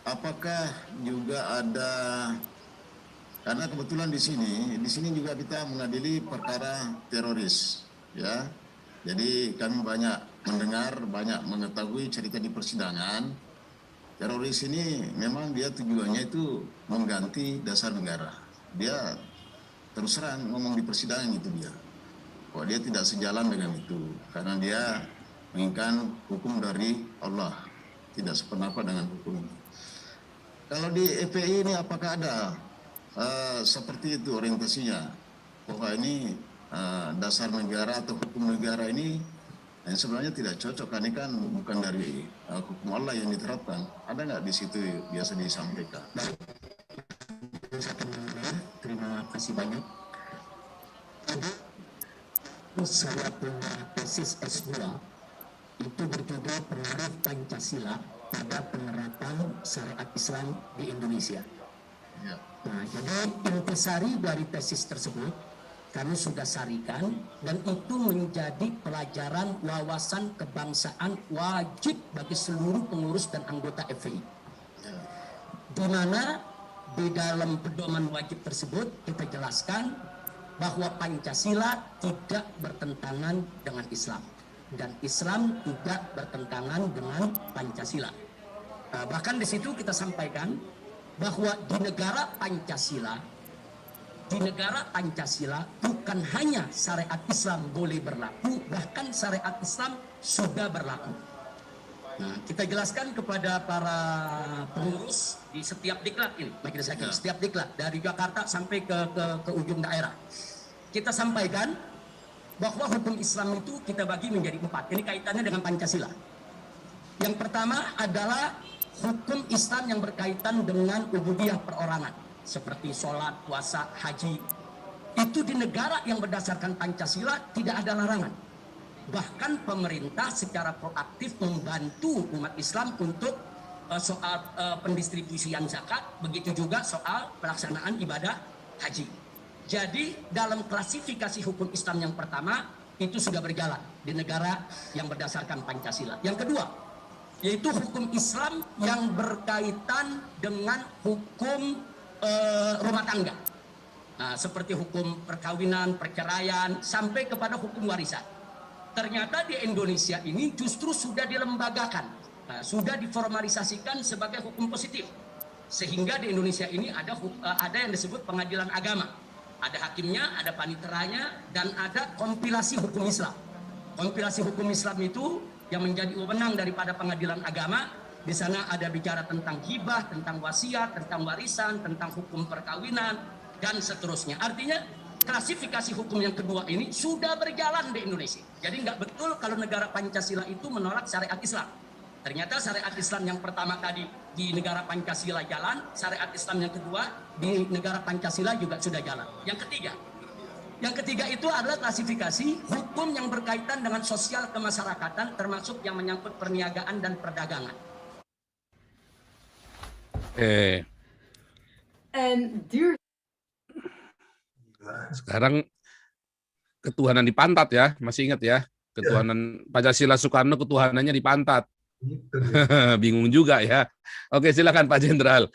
apakah juga ada, karena kebetulan di sini juga kita mengadili perkara teroris, ya. Jadi kami banyak mendengar, banyak mengetahui cerita di persidangan. Teroris ini memang dia tujuannya itu mengganti dasar negara. Dia terus terang ngomong di persidangan itu dia. Kok dia tidak sejalan dengan itu, karena dia menginginkan hukum dari Allah, tidak sependapat dengan hukum. Kalau di FPI ini apakah ada seperti itu orientasinya? Bahwa ini dasar negara atau hukum negara ini sebenarnya tidak cocok, karena ini kan bukan dari hukum Allah yang diterapkan. Ada nggak di situ biasa disampaikan? Terima kasih banyak. Saya punya tesis S2 itu berjudul Pengaruh Pancasila pada Penerapan Syariat Islam di Indonesia. Ya. Nah, jadi intisari dari tesis tersebut kami sudah sarikan, dan itu menjadi pelajaran wawasan kebangsaan wajib bagi seluruh pengurus dan anggota FPI. Di mana di dalam pedoman wajib tersebut kita jelaskan bahwa Pancasila tidak bertentangan dengan Islam dan Islam tidak bertentangan dengan Pancasila. Bahkan di situ kita sampaikan bahwa di negara Pancasila bukan hanya syariat Islam boleh berlaku, bahkan syariat Islam sudah berlaku. Nah, kita jelaskan kepada para pengurus di setiap diklat ini, majelis hakim, setiap diklat dari Jakarta sampai ke ujung daerah. Kita sampaikan bahwa hukum Islam itu kita bagi menjadi 4. Ini kaitannya dengan Pancasila. Yang pertama adalah hukum Islam yang berkaitan dengan ubudiyah perorangan, seperti sholat, puasa, haji. Itu di negara yang berdasarkan Pancasila tidak ada larangan. Bahkan pemerintah secara proaktif membantu umat Islam untuk soal pendistribusian zakat, begitu juga soal pelaksanaan ibadah haji. Jadi dalam klasifikasi hukum Islam yang pertama itu sudah berjalan di negara yang berdasarkan Pancasila. Yang kedua, yaitu hukum Islam yang berkaitan dengan hukum rumah tangga. Nah, seperti hukum perkawinan, perceraian, sampai kepada hukum warisan. Ternyata di Indonesia ini justru sudah dilembagakan, sudah diformalisasikan sebagai hukum positif. Sehingga di Indonesia ini ada yang disebut pengadilan agama. Ada hakimnya, ada paniteranya, dan ada kompilasi hukum Islam. Kompilasi hukum Islam itu yang menjadi wewenang daripada pengadilan agama. Di sana ada bicara tentang hibah, tentang wasiat, tentang warisan, tentang hukum perkawinan, dan seterusnya. Artinya klasifikasi hukum yang kedua ini sudah berjalan di Indonesia. Jadi nggak betul kalau negara Pancasila itu menolak syariat Islam. Ternyata syariat Islam yang pertama tadi di negara Pancasila jalan, syariat Islam yang kedua di negara Pancasila juga sudah jalan. Yang ketiga itu adalah klasifikasi hukum yang berkaitan dengan sosial kemasyarakatan, termasuk yang menyangkut perniagaan dan perdagangan. Sekarang ketuhanan di pantat ya, masih ingat ya? Ketuhanan Pancasila Soekarno ketuhanannya di pantat. Bingung juga ya. Oke, silakan Pak Jenderal.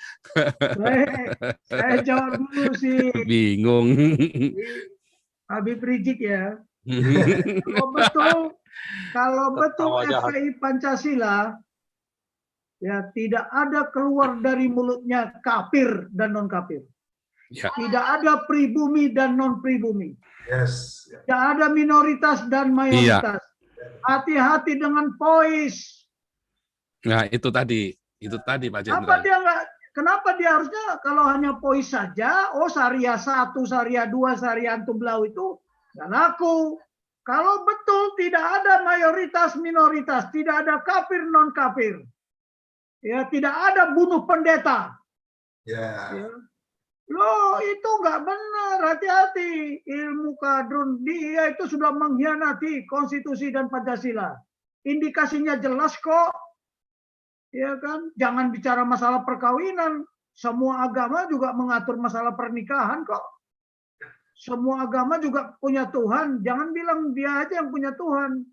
Baik, saya jawab dulu sih. Bingung. Habib Rizik ya. Kalau betul FPI Pancasila, ya tidak ada keluar dari mulutnya kafir dan non kafir. Ya. Tidak ada pribumi dan non pribumi. Yes. Tidak ada minoritas dan mayoritas. Hati-hati dengan POIS. Nah, itu tadi Pak Jenderal. Kenapa dia harusnya kalau hanya POIS saja, Syariah 1, Syariah 2, Syariah Antum Blau itu nggak laku. Kalau betul tidak ada mayoritas minoritas, tidak ada kafir non kafir, ya tidak ada bunuh pendeta. Ya. Loh, itu nggak benar, hati-hati. Ilmu kadrun dia itu sudah mengkhianati konstitusi dan Pancasila. Indikasinya jelas kok. Ya kan, jangan bicara masalah perkawinan. Semua agama juga mengatur masalah pernikahan kok. Semua agama juga punya Tuhan. Jangan bilang dia aja yang punya Tuhan.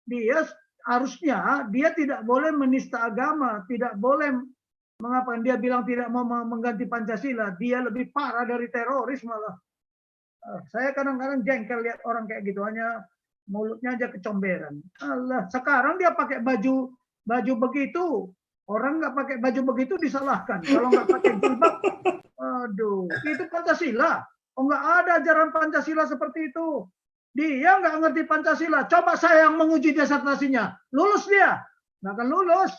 Dia harusnya dia tidak boleh menista agama, tidak boleh mengapa dia bilang tidak mau mengganti Pancasila, dia lebih parah dari teroris malah. Saya kadang-kadang jengkel lihat orang kayak gitu, hanya mulutnya aja kecomberan. Allah, sekarang dia pakai baju begitu, orang nggak pakai baju begitu disalahkan. Kalau nggak pakai jilbab, aduh, itu Pancasila. Oh, nggak ada ajaran Pancasila seperti itu. Dia nggak ngerti Pancasila. Coba saya yang menguji disertasinya, lulus dia, nggak akan lulus.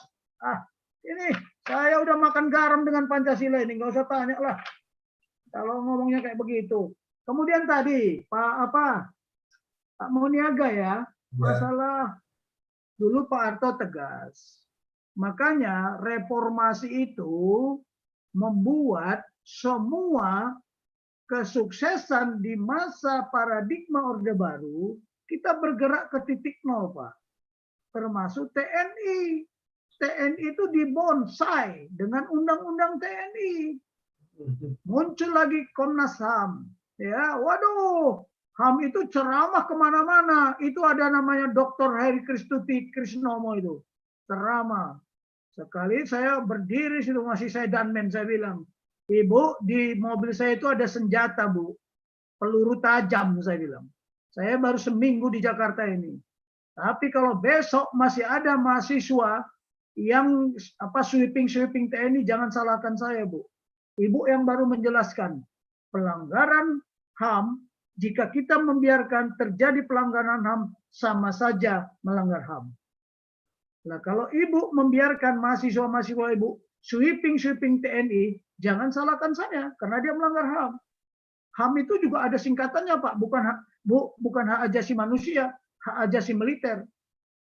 Ini saya udah makan garam dengan Pancasila ini, nggak usah tanya lah. Kalau ngomongnya kayak begitu. Kemudian tadi Pak Muniaga ya, masalah dulu Pak Harto tegas. Makanya reformasi itu membuat semua kesuksesan di masa paradigma Orde Baru, kita bergerak ke titik nol, Pak. Termasuk TNI. TNI itu dibonsai dengan undang-undang TNI. Muncul lagi Komnas HAM. Ya, waduh, HAM itu ceramah kemana-mana. Itu ada namanya Dr. Heri Kristuti Krisnomo itu. Ceramah. Sekali saya berdiri situ, masih saya danmen, saya bilang, Ibu, di mobil saya itu ada senjata, Bu. Peluru tajam, saya bilang. Saya baru seminggu di Jakarta ini. Tapi kalau besok masih ada mahasiswa yang sweeping TNI, jangan salahkan saya, Bu. Ibu yang baru menjelaskan. Pelanggaran HAM, jika kita membiarkan terjadi pelanggaran HAM, sama saja melanggar HAM. Nah, kalau Ibu membiarkan mahasiswa-mahasiswa Ibu sweeping TNI, jangan salahkan saya, karena dia melanggar HAM. HAM itu juga ada singkatannya, Pak, bukan hak asasi manusia, hak asasi militer.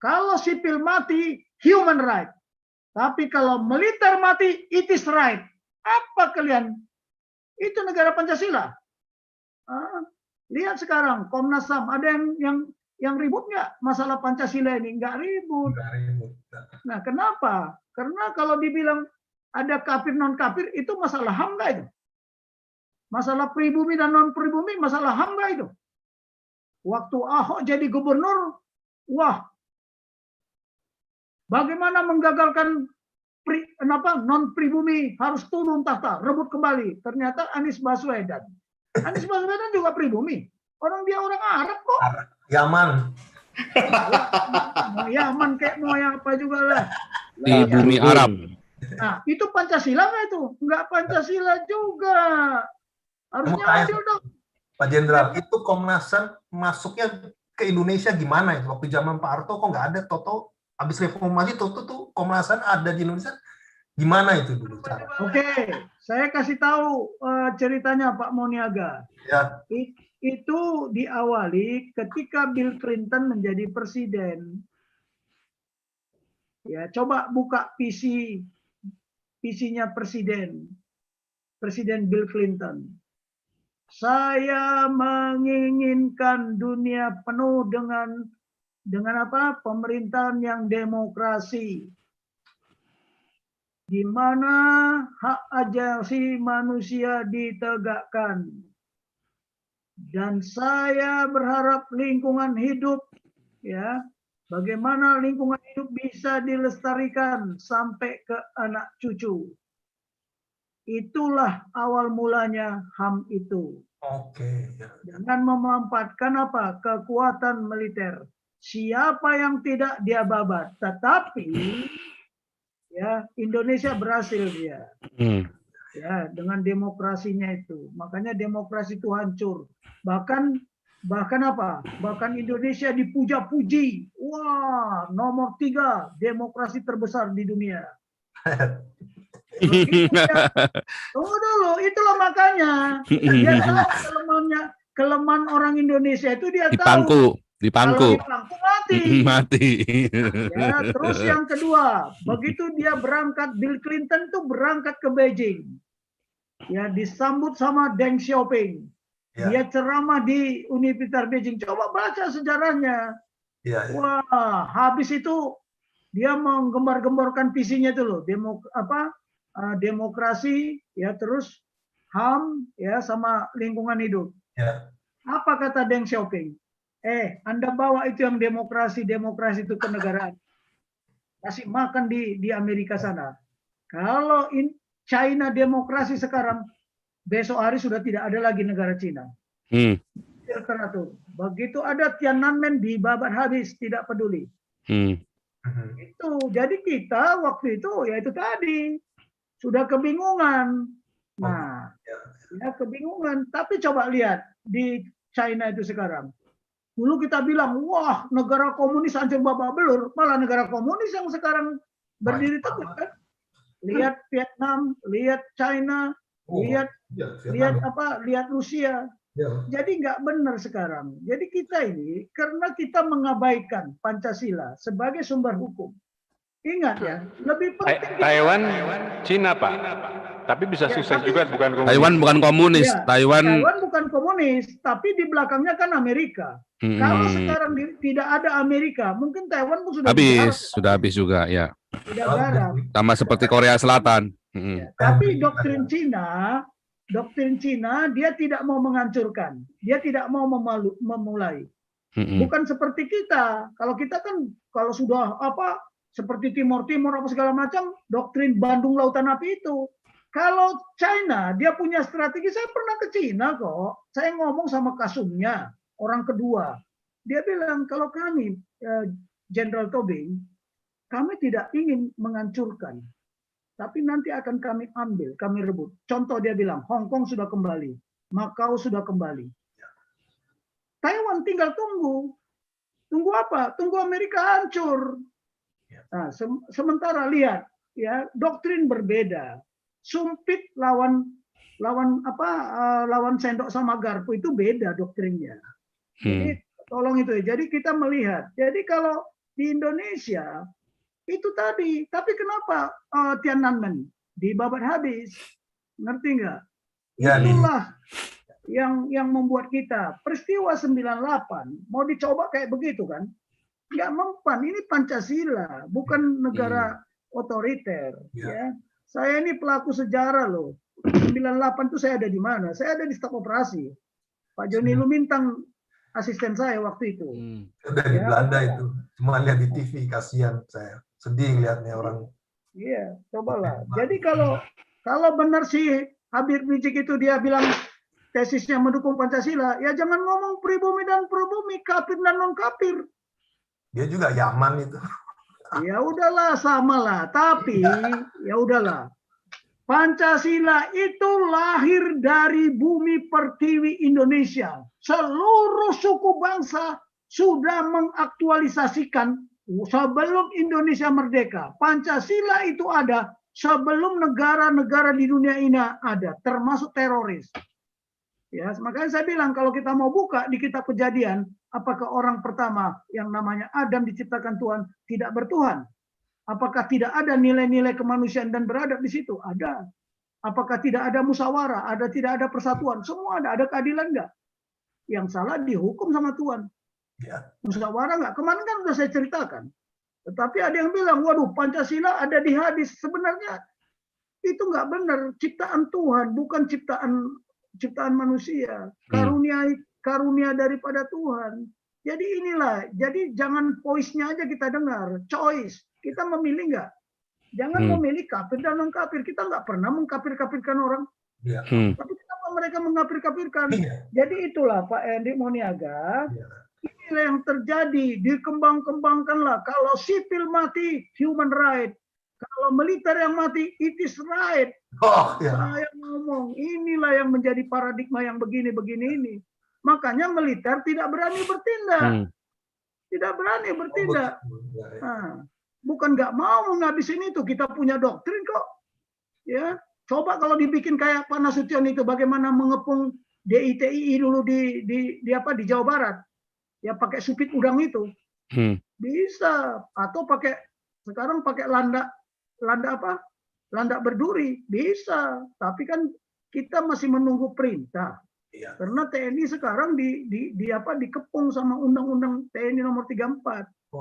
Kalau sipil mati, human right. Tapi kalau militer mati, it is right. Apa kalian? Itu negara Pancasila. Lihat sekarang Komnas HAM, ada yang ribut nggak masalah Pancasila ini? Nggak ribut. Nah, kenapa? Karena kalau dibilang ada kafir non kafir, itu masalah HAM nggak itu? Masalah pribumi dan non pribumi, masalah HAM nggak itu? Waktu Ahok jadi gubernur, wah, bagaimana menggagalkan non pribumi harus turun tahta, rebut kembali. Ternyata Anies Baswedan juga pribumi. Orang dia orang Arab kok. Yaman. Mau Yaman kayak mau yang apa juga lah. Di bumi Arab. Nah, itu Pancasila nggak itu? Nggak Pancasila juga. Harusnya adil dong. Pak Jenderal, itu Komnas HAM masuknya ke Indonesia gimana itu? Waktu zaman Pak Harto kok nggak ada, Toto habis reformasi Toto tuh Komnas HAM ada di Indonesia. Gimana itu dulu cara? Oke, saya kasih tahu ceritanya Pak Muniaga. Ya. Itu diawali ketika Bill Clinton menjadi presiden. Ya, coba buka PC-nya Presiden Bill Clinton. Saya menginginkan dunia penuh dengan apa? Pemerintahan yang demokrasi. Di mana hak asasi manusia ditegakkan. Dan saya berharap lingkungan hidup, ya, bagaimana lingkungan hidup bisa dilestarikan sampai ke anak cucu. Itulah awal mulanya HAM itu. Oke. Dengan memanfaatkan apa? Kekuatan militer. Siapa yang tidak dia babat. Tetapi ya Indonesia berhasil dia. Ya, dengan demokrasinya itu. Makanya demokrasi itu hancur. Bahkan apa? Bahkan Indonesia dipuja-puji. Wah, nomor 3 demokrasi terbesar di dunia. Tunggu dulu, itulah makanya dia tahu kelemahan orang Indonesia itu dia tahu. Dipangku mati. Ya, terus yang kedua, begitu dia berangkat, Bill Clinton tuh berangkat ke Beijing. Ya, disambut sama Deng Xiaoping. Ya. Dia ceramah di Universitas Beijing. Coba baca sejarahnya. Ya. Wah, habis itu dia menggembar-gemborkan visinya itu loh, demokrasi, ya, terus HAM, ya, sama lingkungan hidup. Ya. Apa kata Deng Xiaoping? Anda bawa itu yang demokrasi itu ke negara, kasih makan di Amerika sana. Kalau China demokrasi sekarang, besok hari sudah tidak ada lagi negara Cina. Teratur. Begitu ada Tiananmen dibabat habis, tidak peduli. Itu. Jadi kita waktu itu ya itu tadi sudah kebingungan. Nah, ya kebingungan. Tapi coba lihat di China itu sekarang. Dulu kita bilang, wah negara komunis hancur babak belur. Malah negara komunis yang sekarang berdiri tegak kan. Lihat Vietnam, lihat China, lihat Rusia. Jadi nggak benar sekarang. Jadi kita ini karena kita mengabaikan Pancasila sebagai sumber hukum. Ingat ya, lebih penting Taiwan, Cina Pak. Tapi bisa sukses juga bukan komunis. Taiwan bukan komunis. Ya, Taiwan bukan komunis, tapi di belakangnya kan Amerika. Kalau sekarang tidak ada Amerika, mungkin Taiwan pun sudah habis juga ya. Sudah garap. Sama seperti Korea Selatan. Ya, tapi doktrin Cina dia tidak mau menghancurkan, dia tidak mau memulai. Bukan seperti kita. Kalau kita kan kalau sudah seperti Timur apa segala macam, doktrin Bandung Lautan Api itu. Kalau China dia punya strategi. Saya pernah ke Cina kok. Saya ngomong sama kasumnya, orang kedua. Dia bilang kalau kami Jenderal Tobing, kami tidak ingin menghancurkan. Tapi nanti akan kami ambil, kami rebut. Contoh dia bilang, Hong Kong sudah kembali, Macau sudah kembali. Taiwan tinggal tunggu. Tunggu apa? Tunggu Amerika hancur. Nah, sementara lihat, ya doktrin berbeda. Sumpit lawan sendok sama garpu itu beda doktrinnya. Jadi tolong itu ya. Jadi kita melihat. Jadi kalau di Indonesia itu tadi, tapi kenapa Tiananmen dibabat habis? Ngerti nggak? Itulah yang membuat kita peristiwa 98 mau dicoba kayak begitu kan? Nggak mempan. Ini Pancasila, bukan negara otoriter. Ya, saya ini pelaku sejarah loh. 98 itu saya ada di mana? Saya ada di staf operasi. Pak Joni Lumintang asisten saya waktu itu. Udah di Belanda itu. Cuma lihat di TV, kasihan saya. Sedih lihatnya orang. Iya, cobalah. Jadi kalau benar sih Habib Rizik itu dia bilang tesisnya mendukung Pancasila, ya jangan ngomong pribumi dan pribumi, kafir dan non kafir. Dia juga Yaman itu. Ya udahlah, samalah. Tapi ya udahlah. Pancasila itu lahir dari bumi pertiwi Indonesia. Seluruh suku bangsa sudah mengaktualisasikan sebelum Indonesia merdeka. Pancasila itu ada sebelum negara-negara di dunia ini ada, termasuk teroris. Ya, makanya saya bilang kalau kita mau buka di kitab Kejadian, apakah orang pertama yang namanya Adam diciptakan Tuhan tidak bertuhan? Apakah tidak ada nilai-nilai kemanusiaan dan beradab di situ? Ada. Apakah tidak ada musyawarah? Tidak ada persatuan? Semua ada. Ada keadilan enggak? Yang salah dihukum sama Tuhan. Ya. Musyawarah enggak? Kemarin kan sudah saya ceritakan. Tetapi ada yang bilang, waduh Pancasila ada di hadis. Sebenarnya itu enggak benar. Ciptaan Tuhan, bukan ciptaan manusia. Karunia daripada Tuhan. Jadi inilah. Jadi jangan voice-nya aja kita dengar. Choice. Kita memilih enggak? Jangan memilih kafir dan non kafir. Kita nggak pernah mengkafir-kafirkan orang. Ya. Tapi kenapa mereka mengkafir-kafirkan? Jadi itulah Pak Endi Moniaga. Inilah yang terjadi. Dikembang-kembangkanlah. Kalau sipil mati, human right. Kalau militer yang mati, it is right. Saya ngomong, inilah yang menjadi paradigma yang begini-begini ini. Makanya militer tidak berani bertindak. Tidak berani bertindak. Nah, bukan nggak mau ngabisin itu, kita punya doktrin kok. Ya, coba kalau dibikin kayak Pak Nasution itu, bagaimana mengepung DITI dulu di Jawa Barat, ya pakai supit udang itu, bisa. Atau sekarang pakai landak berduri, bisa. Tapi kan kita masih menunggu perintah. Ya. Karena TNI sekarang dikepung sama Undang-Undang TNI nomor 34.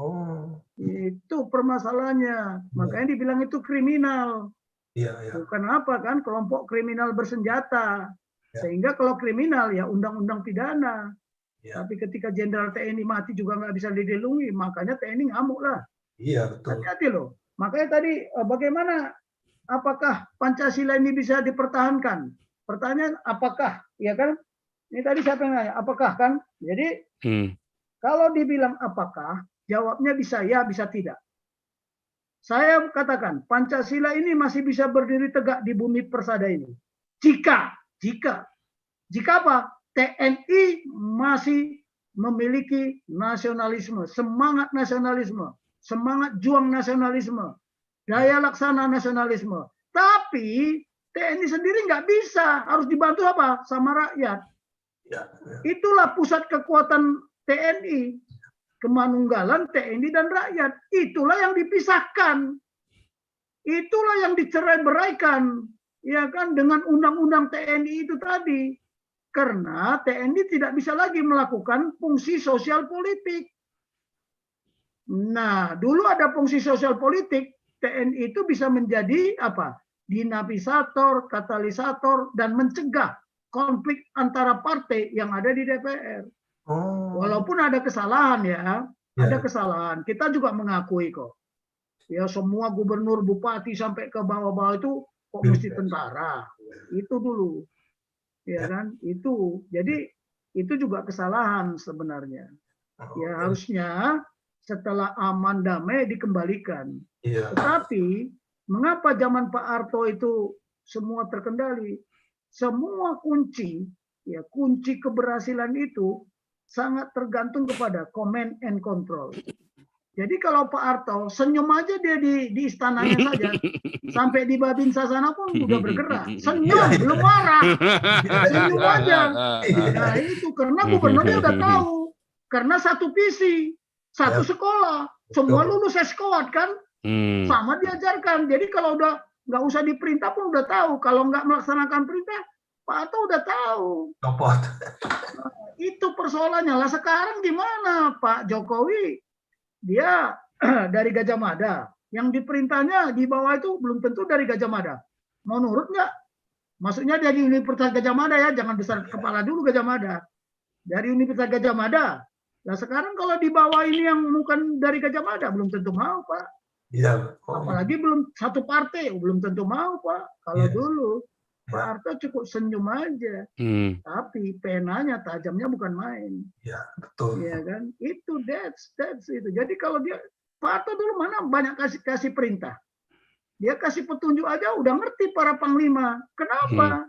Itu permasalahannya. Makanya dibilang itu kriminal. Bukan apa kan, kelompok kriminal bersenjata. Sehingga kalau kriminal ya undang-undang pidana. Ya. Tapi ketika jenderal TNI mati juga nggak bisa dilindungi, makanya TNI ngamuk lah. Iya, betul. Hati-hati loh. Makanya tadi bagaimana, apakah Pancasila ini bisa dipertahankan? Pertanyaan apakah, ya kan? Ini tadi siapa yang nanya? Apakah kan? Jadi kalau dibilang apakah, jawabnya bisa ya, bisa tidak. Saya katakan Pancasila ini masih bisa berdiri tegak di bumi persada ini. Jika apa? TNI masih memiliki nasionalisme, semangat nasionalisme, semangat juang nasionalisme, daya laksana nasionalisme. Tapi TNI sendiri nggak bisa, harus dibantu apa? Sama rakyat. Ya. Itulah pusat kekuatan TNI. Kemanunggalan TNI dan rakyat. Itulah yang dipisahkan. Itulah yang dicerai-beraikan. Ya kan, dengan undang-undang TNI itu tadi. Karena TNI tidak bisa lagi melakukan fungsi sosial politik. Nah, dulu ada fungsi sosial politik. TNI itu bisa menjadi apa? Dinamisator, katalisator, dan mencegah konflik antara partai yang ada di DPR. Walaupun ada kesalahan ya, ada kesalahan. Kita juga mengakui kok. Ya semua gubernur, bupati sampai ke bawah-bawah itu kok mesti tentara. Itu dulu. Ya kan? Itu. Jadi itu juga kesalahan sebenarnya. Ya harusnya setelah aman damai dikembalikan. Tetapi mengapa zaman Pak Harto itu semua terkendali? Semua kunci, ya kunci keberhasilan itu sangat tergantung kepada command and control. Jadi kalau Pak Harto senyum aja dia di istananya saja, sampai di Babinsa sana pun udah bergerak. Senyum, belum marah. Senyum aja. Nah itu karena gubernurnya udah tahu. Karena satu visi, satu sekolah. Semua lulus sekolah kan, sama diajarkan. Jadi kalau udah nggak usah diperintah pun udah tahu. Kalau nggak melaksanakan perintah, Pak Harto udah tahu. Itu persoalannya. Lah sekarang gimana Pak Jokowi? Dia dari Gajah Mada. Yang diperintahnya di bawah itu belum tentu dari Gajah Mada. Mau nurut nggak? Maksudnya dari Universitas Gajah Mada ya. Jangan besar kepala dulu Gajah Mada. Dari Universitas Gajah Mada. Nah sekarang kalau di bawah ini yang bukan dari Gajah Mada belum tentu mau Pak. Iya. Apalagi belum satu partai belum tentu mau Pak. Kalau dulu Pak Harto cukup senyum aja, tapi penanya tajamnya bukan main. Ya betul. Iya kan? Itu that's itu. Jadi kalau dia Pak Harto dulu mana banyak kasih perintah, dia kasih petunjuk aja udah ngerti para panglima. Kenapa?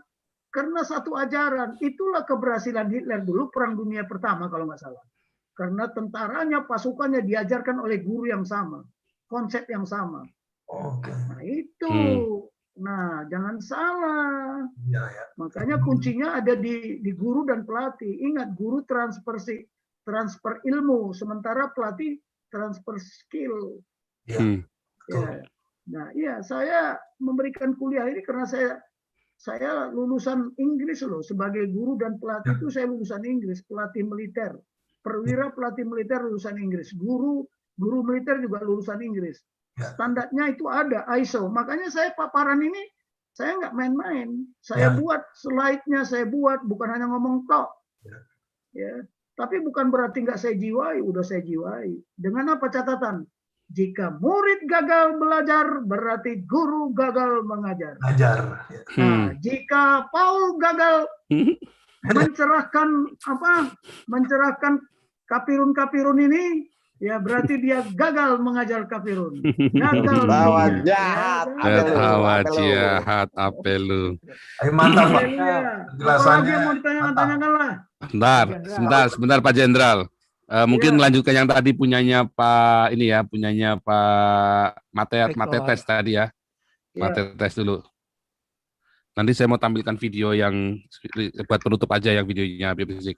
Karena satu ajaran. Itulah keberhasilan Hitler dulu Perang Dunia Pertama kalau nggak salah. Karena tentaranya, pasukannya diajarkan oleh guru yang sama, konsep yang sama. Nah itu. Nah, jangan salah. Makanya kuncinya ada di guru dan pelatih. Ingat, guru transfer ilmu, sementara pelatih transfer skill. Ya. Nah, iya, saya memberikan kuliah ini karena saya lulusan Inggris loh. Sebagai guru dan pelatih itu saya lulusan Inggris, pelatih militer. Perwira pelatih militer lulusan Inggris. Guru militer juga lulusan Inggris. Standarnya itu ada ISO. Makanya saya paparan ini saya nggak main-main. Saya buat slide-nya, saya buat bukan hanya ngomong tok. Ya, tapi bukan berarti nggak saya jiwai, udah saya jiwai. Dengan apa catatan? Jika murid gagal belajar, berarti guru gagal mengajar. Nah, jika Paul gagal mencerahkan kapirun-kapirun ini, ya berarti dia gagal mengajar kafirun. Gagal. Bawa jahat. Jahat apelu. Mantap Pak. Apalagi yang mau ditanyakan lah. Sebentar Pak Jenderal. Mungkin melanjutkan yang tadi punyanya Pak Matetes tadi ya. Matetes dulu. Nanti saya mau tampilkan video yang buat penutup aja yang videonya Habib Rizik.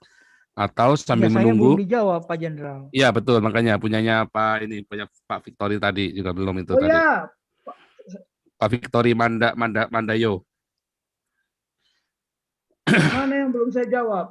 Atau sambil menunggu. Saya belum dijawab Pak Jenderal. Iya betul, makanya punya Pak Victory tadi juga belum itu tadi. Ya. Pak Victory Mandayo. Mana yang belum saya jawab?